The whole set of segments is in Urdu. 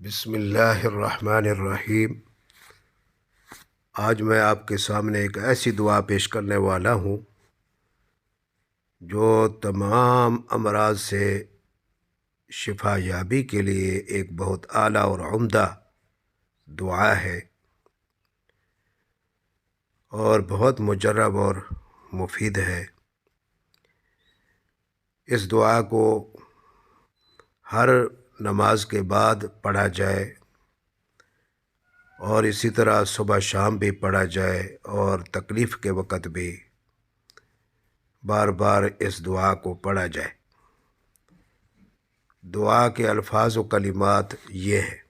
بسم اللہ الرحمن الرحیم۔ آج میں آپ کے سامنے ایک ایسی دعا پیش کرنے والا ہوں جو تمام امراض سے شفا یابی کے لیے ایک بہت اعلیٰ اور عمدہ دعا ہے اور بہت مجرب اور مفید ہے۔ اس دعا کو ہر نماز کے بعد پڑھا جائے اور اسی طرح صبح شام بھی پڑھا جائے اور تکلیف کے وقت بھی بار بار اس دعا کو پڑھا جائے۔ دعا کے الفاظ و کلمات یہ ہیں: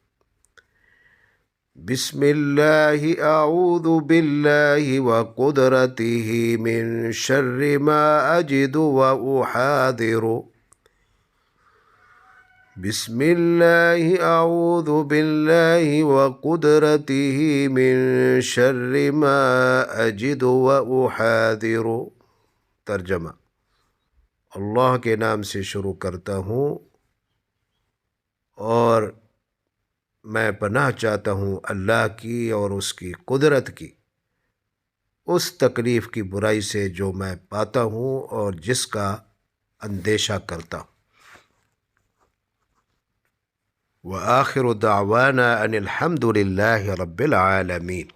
بسم اللہ اعوذ باللہ وقدرتہ من شر ما اجد واحاذر۔ بسم اللہ اعوذ باللہ وقدرتہ من شر ما اجد واحاذر۔ ترجمہ: اللہ کے نام سے شروع کرتا ہوں اور میں پناہ چاہتا ہوں اللہ کی اور اس کی قدرت کی، اس تکلیف کی برائی سے جو میں پاتا ہوں اور جس کا اندیشہ کرتا ہوں۔ وآخر دعوانا ان الحمد للہ رب العالمین۔